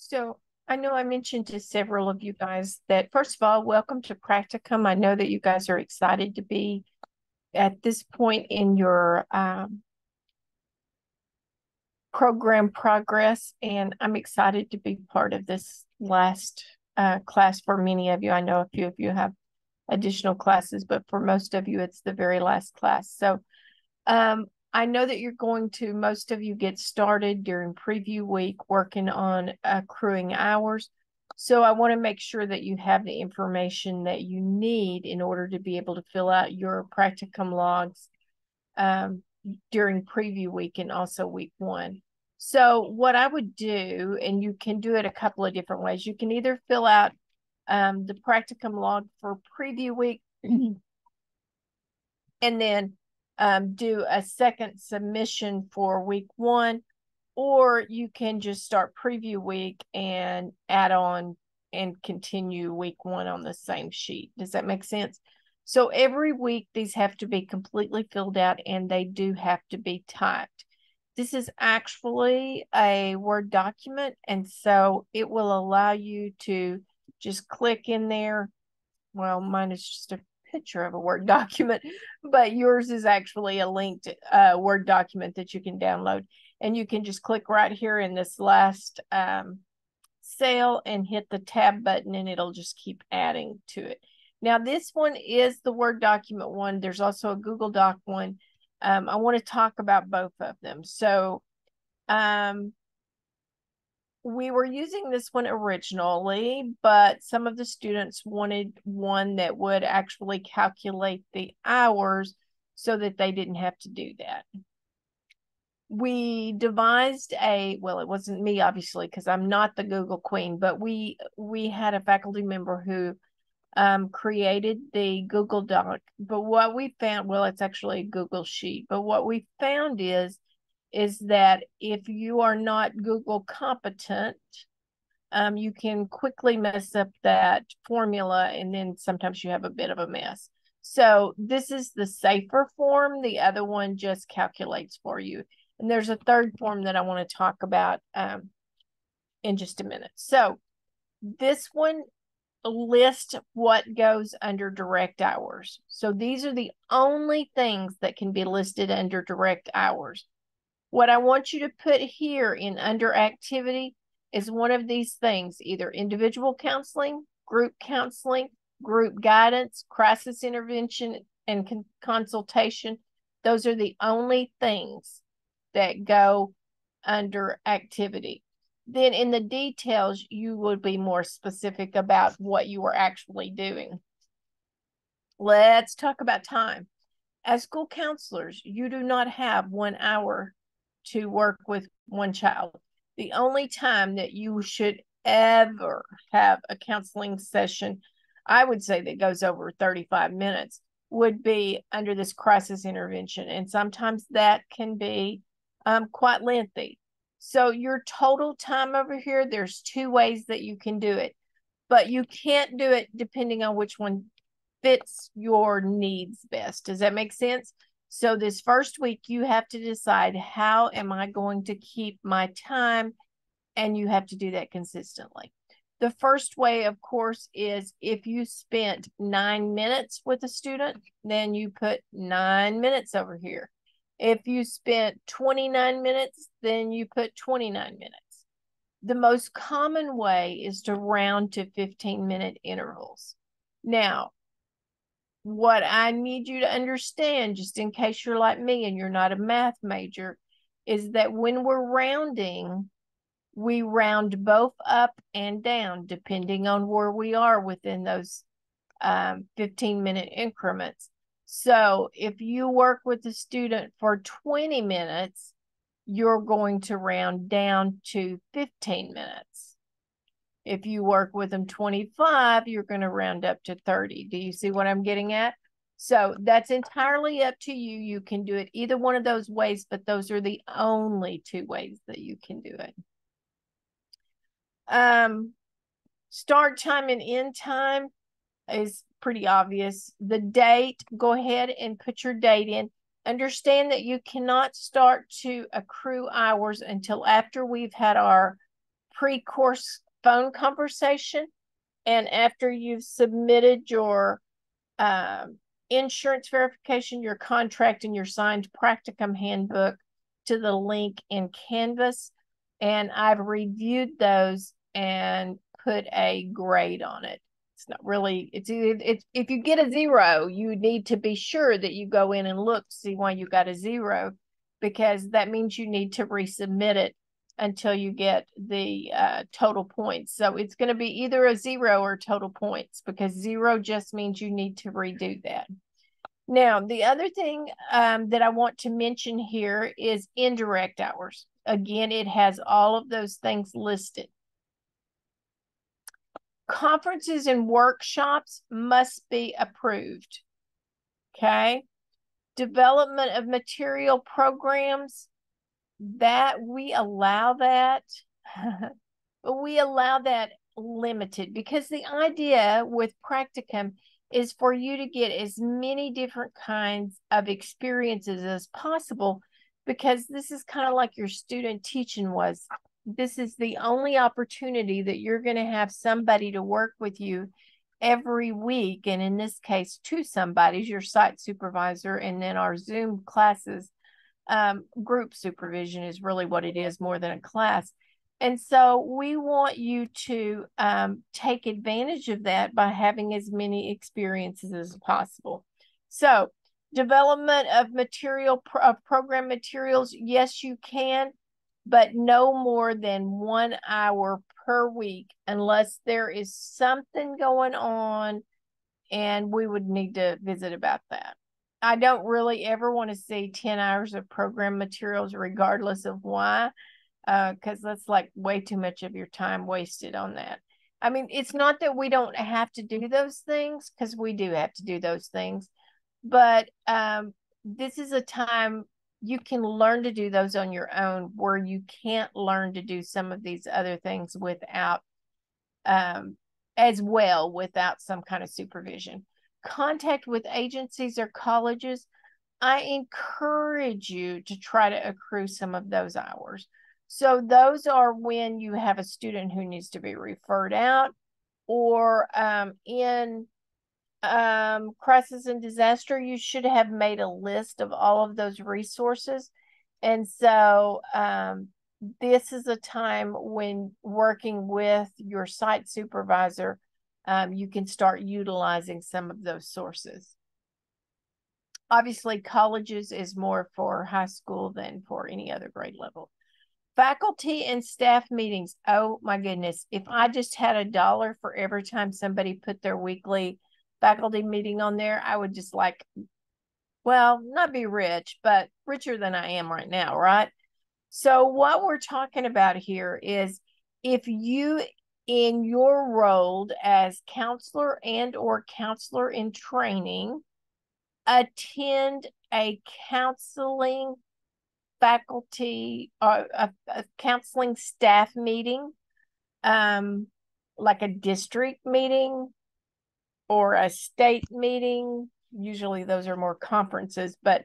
So I know I mentioned to several of you guys that, first of all, welcome to Practicum. I know that you guys are excited to be at this point in your program progress, and I'm excited to be part of this last class for many of you. I know a few of you have additional classes, but for most of you, it's the very last class. So I know that you're going to, most of you get started during preview week working on accruing hours. So I want to make sure that you have the information that you need in order to be able to fill out your practicum logs during preview week and also week one. So what I would do, and you can do it a couple of different ways. You can either fill out the practicum log for preview week and then do a second submission for week one, or you can just start preview week and add on and continue week one on the same sheet. Does that make sense? So every week, these have to be completely filled out and they do have to be typed. This is actually a Word document, and so it will allow you to just click in there. Well, mine is just a picture of a Word document, but yours is actually a linked Word document that you can download. And you can just click right here in this last cell and hit the tab button, and it'll just keep adding to it. Now, this one is the Word document one. There's also a Google Doc one. I want to talk about both of them. So we were using this one originally, but some of the students wanted one that would actually calculate the hours so that they didn't have to do that. We devised well, it wasn't me, obviously, because I'm not the Google queen, but we had a faculty member who created the Google Doc. But what we found, well, it's actually a Google Sheet, but what we found is that if you are not Google competent, you can quickly mess up that formula, and then sometimes you have a bit of a mess. So this is the safer form. The other one just calculates for you. And there's a third form that I want to talk about in just a minute. So this one lists what goes under direct hours. So these are the only things that can be listed under direct hours. What I want you to put here in under activity is one of these things, either individual counseling, group guidance, crisis intervention, and consultation. Those are the only things that go under activity. Then in the details, you would be more specific about what you are actually doing. Let's talk about time. As school counselors, you do not have 1 hour to work with one child. The only time that you should ever have a counseling session, I would say, that goes over 35 minutes would be under this crisis intervention. And sometimes that can be quite lengthy. So your total time over here, there's 2 ways that you can do it, but you can't do it depending on which one fits your needs best. Does that make sense? So this first week, you have to decide, how am I going to keep my time? And you have to do that consistently. The first way, of course, is if you spent 9 minutes with a student, then you put 9 minutes over here. If you spent 29 minutes, then you put 29 minutes. The most common way is to round to 15-minute intervals. Now, what I need you to understand, just in case you're like me and you're not a math major, is that when we're rounding, we round both up and down depending on where we are within those 15-minute increments. So if you work with a student for 20 minutes, you're going to round down to 15 minutes. If you work with them 25, you're going to round up to 30. Do you see what I'm getting at? So that's entirely up to you. You can do it either one of those ways, but those are the only 2 ways that you can do it. Start time and end time is pretty obvious. The date, go ahead and put your date in. Understand that you cannot start to accrue hours until after we've had our pre-course phone conversation. And after you've submitted your insurance verification, your contract, and your signed practicum handbook to the link in Canvas, and I've reviewed those and put a grade on it. It's not really, it's if you get a 0, you need to be sure that you go in and look to see why you got a 0, because that means you need to resubmit it until you get the total points. So it's going to be either a 0 or total points, because 0 just means you need to redo that. Now, the other thing that I want to mention here is indirect hours. Again, it has all of those things listed. Conferences and workshops must be approved. Okay. Development of material programs, that we allow that, but we allow that limited, because the idea with practicum is for you to get as many different kinds of experiences as possible, because this is kind of like your student teaching was. This is the only opportunity that you're going to have somebody to work with you every week. And in this case, 2 somebody's, your site supervisor, and then our Zoom classes. Group supervision is really what it is, more than a class. And so we want you to take advantage of that by having as many experiences as possible. So development of program materials, yes, you can, but no more than 1 hour per week, unless there is something going on and we would need to visit about that. I don't really ever want to see 10 hours of program materials, regardless of why, because that's like way too much of your time wasted on that. I mean, it's not that we don't have to do those things, because we do have to do those things, but this is a time you can learn to do those on your own, where you can't learn to do some of these other things without, as well, without some kind of supervision. Contact with agencies or colleges, I encourage you to try to accrue some of those hours. So those are when you have a student who needs to be referred out, or in crisis and disaster, you should have made a list of all of those resources. And so this is a time when, working with your site supervisor, you can start utilizing some of those sources. Obviously, colleges is more for high school than for any other grade level. Faculty and staff meetings. Oh my goodness. If I just had $1 for every time somebody put their weekly faculty meeting on there, I would just, like, well, not be rich, but richer than I am right now, right? So what we're talking about here is, if you, in your role as counselor and or counselor in training, attend a counseling faculty or a counseling staff meeting, like a district meeting or a state meeting. Usually those are more conferences, but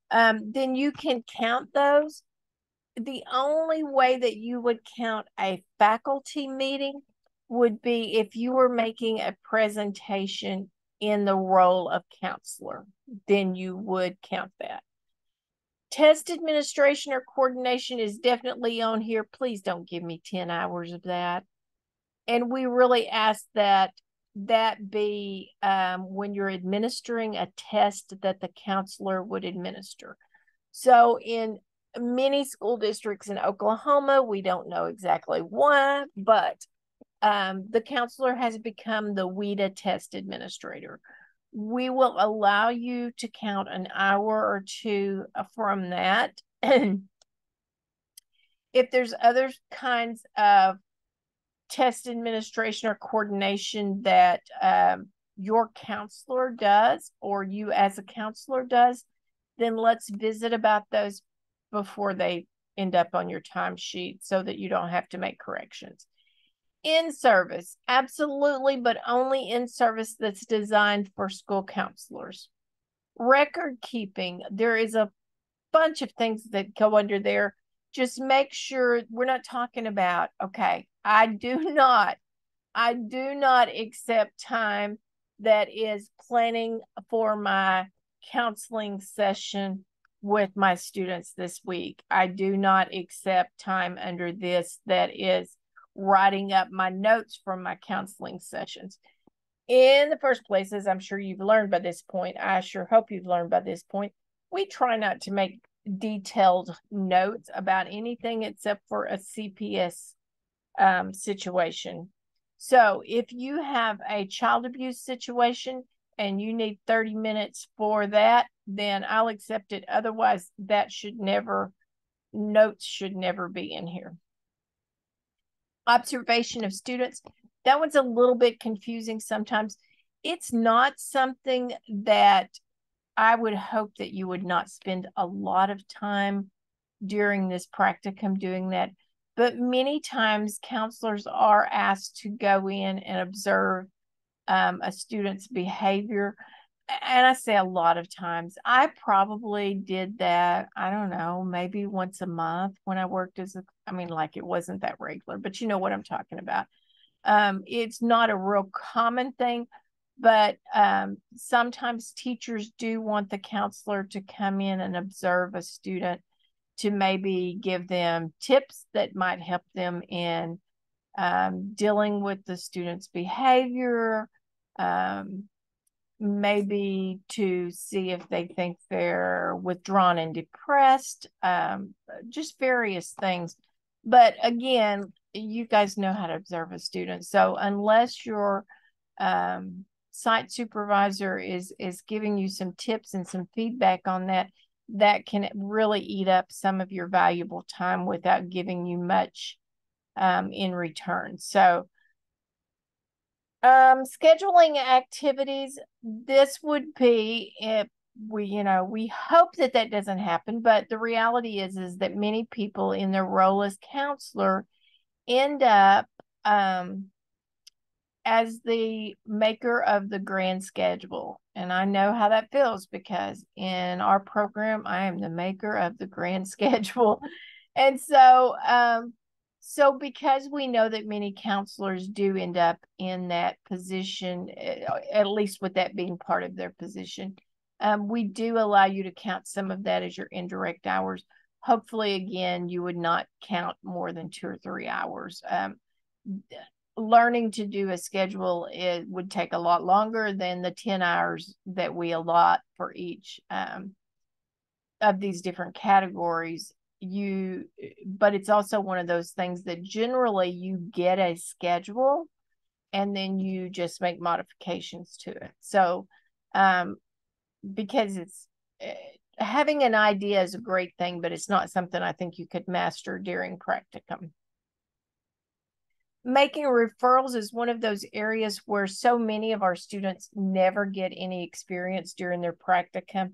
then you can count those. The only way that you would count a faculty meeting would be if you were making a presentation in the role of counselor, then you would count that. Test administration or coordination is definitely on here. Please don't give me 10 hours of that. And we really ask that be when you're administering a test that the counselor would administer. So in many school districts in Oklahoma, we don't know exactly why, but the counselor has become the WIDA test administrator. We will allow you to count an hour or 2 from that. If there's other kinds of test administration or coordination that your counselor does, or you as a counselor does, then let's visit about those before they end up on your timesheet, so that you don't have to make corrections. In service, absolutely, but only in service that's designed for school counselors. Record keeping, there is a bunch of things that go under there. Just make sure we're not talking about, okay, I do not accept time that is planning for my counseling session with my students this week. I do not accept time under this that is writing up my notes from my counseling sessions. In the first place, as I'm sure you've learned by this point, I sure hope you've learned by this point, we try not to make detailed notes about anything except for a CPS situation. So if you have a child abuse situation and you need 30 minutes for that, then I'll accept it. Otherwise, notes should never be in here. Observation of students. That one's a little bit confusing sometimes. It's not something that I would hope that you would not spend a lot of time during this practicum doing that. But many times counselors are asked to go in and observe a student's behavior. And I say a lot of times. I probably did that, I don't know, maybe once a month when I worked like it wasn't that regular, but you know what I'm talking about. It's not a real common thing, but sometimes teachers do want the counselor to come in and observe a student to maybe give them tips that might help them in dealing with the student's behavior, maybe to see if they think they're withdrawn and depressed, just various things. But again, you guys know how to observe a student. So unless your site supervisor is giving you some tips and some feedback on that, that can really eat up some of your valuable time without giving you much in return. So scheduling activities, this would be if we hope that that doesn't happen, but the reality is that many people in their role as counselor end up as the maker of the grand schedule. And I know how that feels because in our program, I am the maker of the grand schedule. And so because we know that many counselors do end up in that position, at least with that being part of their position, we do allow you to count some of that as your indirect hours. Hopefully, again, you would not count more than 2 or 3 hours. Learning to do a schedule, it would take a lot longer than the 10 hours that we allot for each of these different categories. But it's also one of those things that generally you get a schedule and then you just make modifications to it. So because it's having an idea is a great thing, but it's not something I think you could master during practicum. Making referrals is one of those areas where so many of our students never get any experience during their practicum.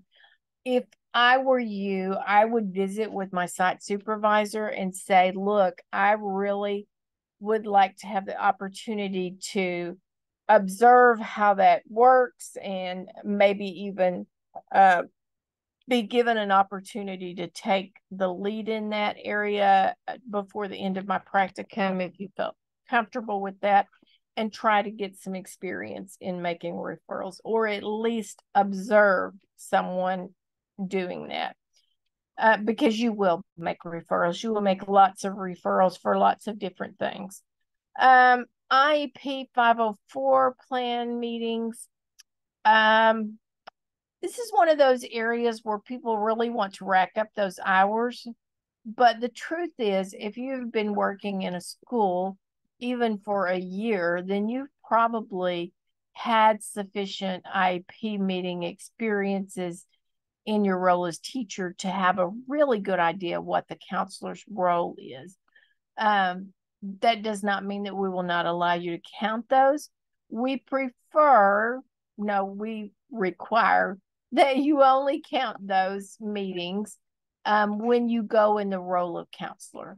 If I were you, I would visit with my site supervisor and say, look, I really would like to have the opportunity to observe how that works and maybe even be given an opportunity to take the lead in that area before the end of my practicum if you felt comfortable with that, and try to get some experience in making referrals, or at least observe someone doing that. Because you will make referrals. You will make lots of referrals for lots of different things. IEP 504 plan meetings. This is one of those areas where people really want to rack up those hours. But the truth is, if you've been working in a school even for a year, then you've probably had sufficient IEP meeting experiences in your role as teacher to have a really good idea what the counselor's role is. That does not mean that we will not allow you to count those. We require that you only count those meetings when you go in the role of counselor.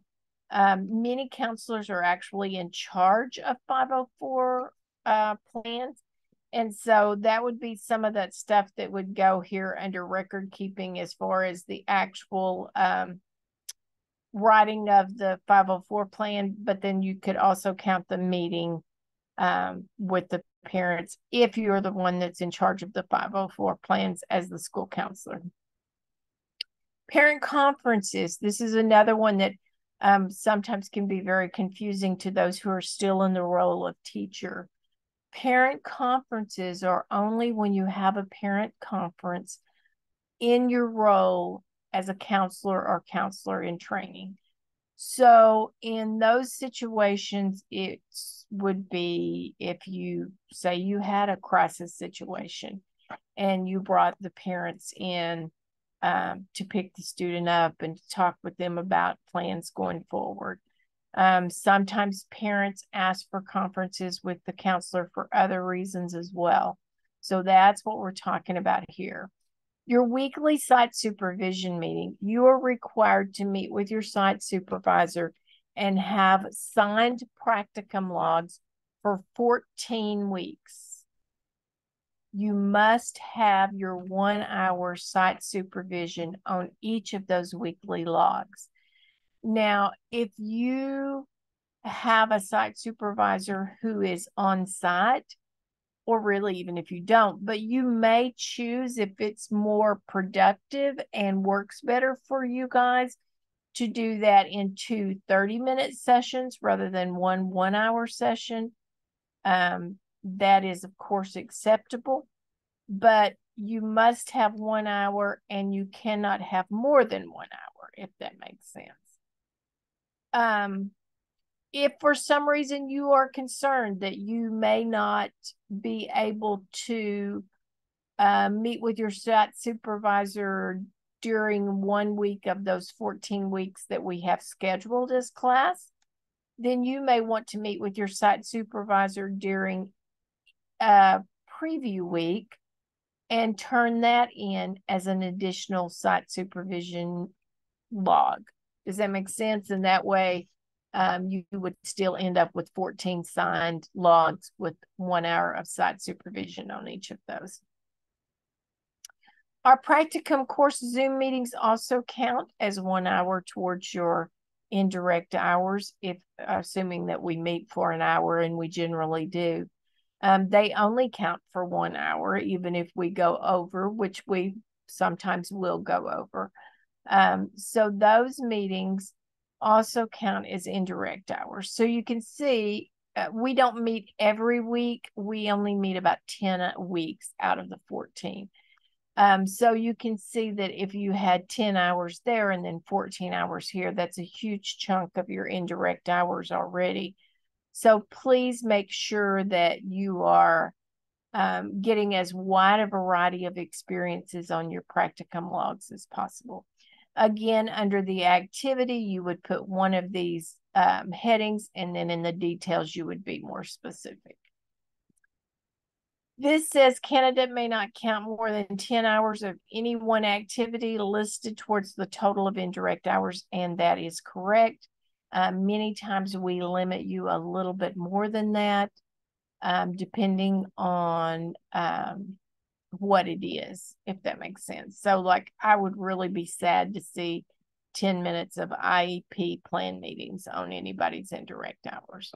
Many counselors are actually in charge of 504 plans. And so that would be some of that stuff that would go here under record keeping as far as the actual writing of the 504 plan, but then you could also count the meeting with the parents if you're the one that's in charge of the 504 plans as the school counselor. Parent conferences. This is another one that sometimes can be very confusing to those who are still in the role of teacher. Parent conferences are only when you have a parent conference in your role as a counselor or counselor in training. So in those situations, it would be if you say you had a crisis situation and you brought the parents in to pick the student up and to talk with them about plans going forward. Sometimes parents ask for conferences with the counselor for other reasons as well. So that's what we're talking about here. Your weekly site supervision meeting, you are required to meet with your site supervisor and have signed practicum logs for 14 weeks. You must have your 1 hour site supervision on each of those weekly logs. Now, if you have a site supervisor who is on site, or really even if you don't, but you may choose, if it's more productive and works better for you guys, to do that in 2 30-minute sessions rather than one 1 hour session. That is, of course, acceptable, but you must have 1 hour and you cannot have more than 1 hour, if that makes sense. If for some reason you are concerned that you may not be able to meet with your site supervisor during 1 week of those 14 weeks that we have scheduled as class, then you may want to meet with your site supervisor during a preview week and turn that in as an additional site supervision log. Does that make sense? And that way, you would still end up with 14 signed logs with 1 hour of site supervision on each of those. Our practicum course Zoom meetings also count as 1 hour towards your indirect hours, if assuming that we meet for an hour, and we generally do. They only count for 1 hour, even if we go over, which we sometimes will go over. So those meetings also count as indirect hours. So you can see we don't meet every week. We only meet about 10 weeks out of the 14. So you can see that if you had 10 hours there and then 14 hours here, that's a huge chunk of your indirect hours already. So please make sure that you are getting as wide a variety of experiences on your practicum logs as possible. Again, under the activity, you would put one of these headings, and then in the details, you would be more specific. This says candidate may not count more than 10 hours of any one activity listed towards the total of indirect hours, and that is correct. Many times we limit you a little bit more than that, depending on what it is, if that makes sense. So like, I would really be sad to see 10 minutes of IEP plan meetings on anybody's indirect hours.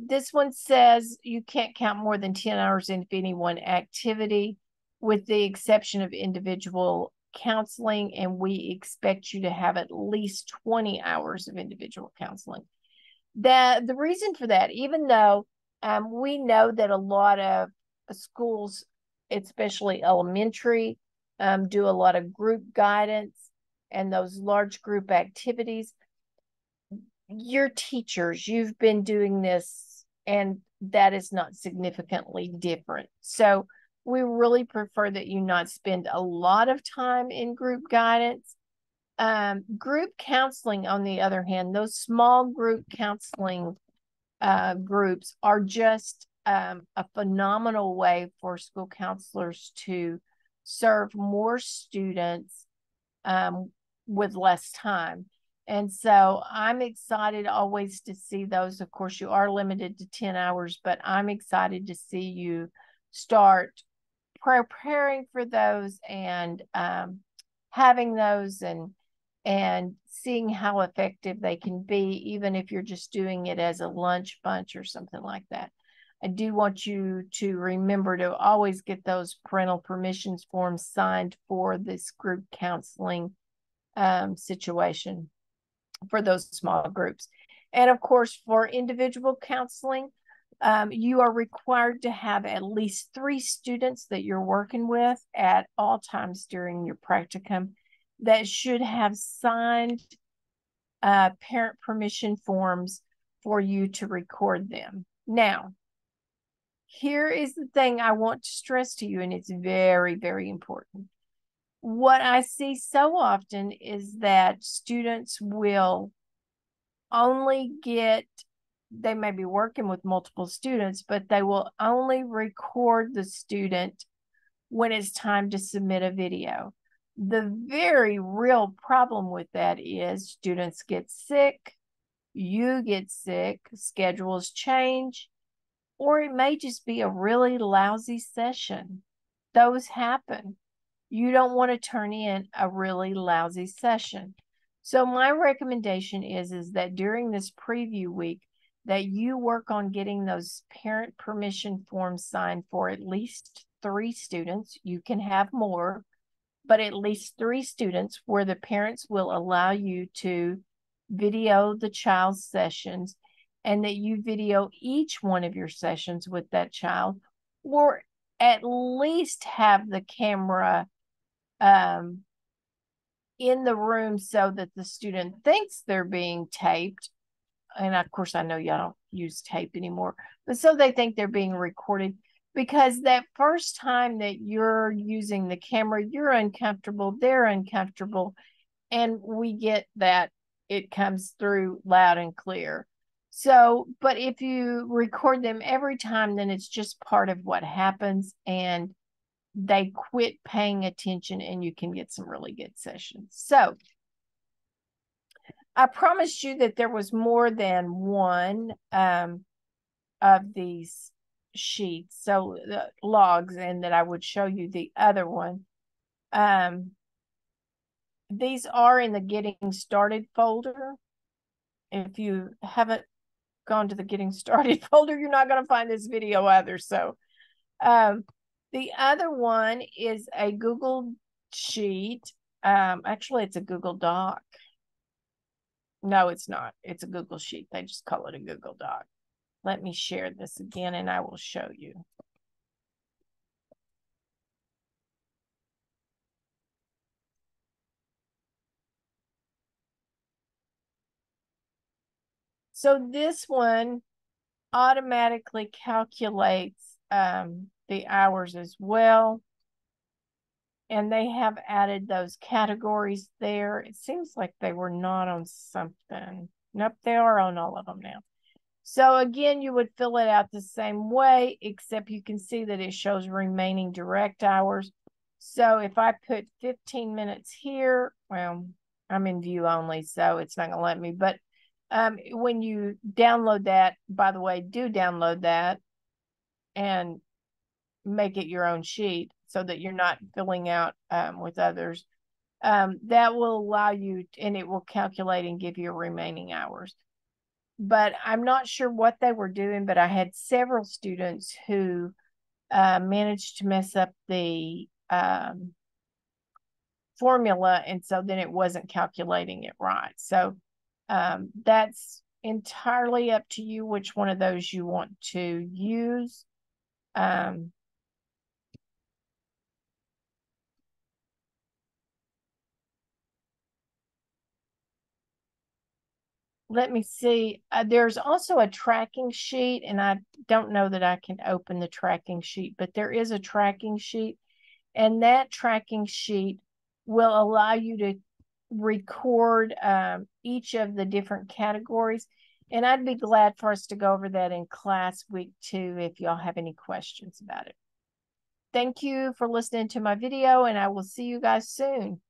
This one says you can't count more than 10 hours in any one activity, with the exception of individual counseling, and we expect you to have at least 20 hours of individual counseling. The reason for that, even though we know that a lot of schools, especially elementary, do a lot of group guidance and those large group activities. Your teachers, you've been doing this, and that is not significantly different. So we really prefer that you not spend a lot of time in group guidance. Group counseling, on the other hand, those small group counseling groups are just a phenomenal way for school counselors to serve more students with less time. And so I'm excited always to see those. Of course, you are limited to 10 hours, but I'm excited to see you start preparing for those and having those and and seeing how effective they can be, even if you're just doing it as a lunch bunch or something like that. I do want you to remember to always get those parental permissions forms signed for this group counseling situation for those small groups. And of course, for individual counseling, you are required to have at least 3 students that you're working with at all times during your practicum that should have signed parent permission forms for you to record them. Now, here is the thing I want to stress to you, and it's very, very important. What I see so often is that students will only get, they may be working with multiple students, but they will only record the student when it's time to submit a video. The very real problem with that is students get sick, you get sick, schedules change, or it may just be a really lousy session. Those happen. You don't want to turn in a really lousy session. So my recommendation is that during this preview week, that you work on getting those parent permission forms signed for at least 3 students. You can have more, but at least 3 students where the parents will allow you to video the child's sessions, and that you video each one of your sessions with that child, or at least have the camera in the room so that the student thinks they're being taped. And of course, I know y'all don't use tape anymore, but so they think they're being recorded, because that first time that you're using the camera, you're uncomfortable, they're uncomfortable, and we get that it comes through loud and clear. So, but if you record them every time, then it's just part of what happens, and they quit paying attention, and you can get some really good sessions. So I promised you that there was more than one of these sheets, so the logs, and that I would show you the other one. These are in the Getting Started folder. If you haven't gone to the Getting Started folder, you're not going to find this video either. So the other one is a Google sheet. Actually, it's a Google Doc. No, it's not. It's a Google sheet. They just call it a Google Doc. Let me share this again and I will show you. So this one automatically calculates the hours as well. And they have added those categories there. It seems like they were not on something. Nope, they are on all of them now. So again, you would fill it out the same way, except you can see that it shows remaining direct hours. So if I put 15 minutes here, well, I'm in view only, so it's not going to let me. But when you download that, by the way, do download that and make it your own sheet so that you're not filling out with others. That will allow you, and it will calculate and give you remaining hours. But I'm not sure what they were doing, but I had several students who managed to mess up the formula, and so then it wasn't calculating it right. So that's entirely up to you which one of those you want to use. Let me see. There's also a tracking sheet, and I don't know that I can open the tracking sheet, but there is a tracking sheet, and that tracking sheet will allow you to record each of the different categories. And I'd be glad for us to go over that in class week 2 if y'all have any questions about it. Thank you for listening to my video, and I will see you guys soon.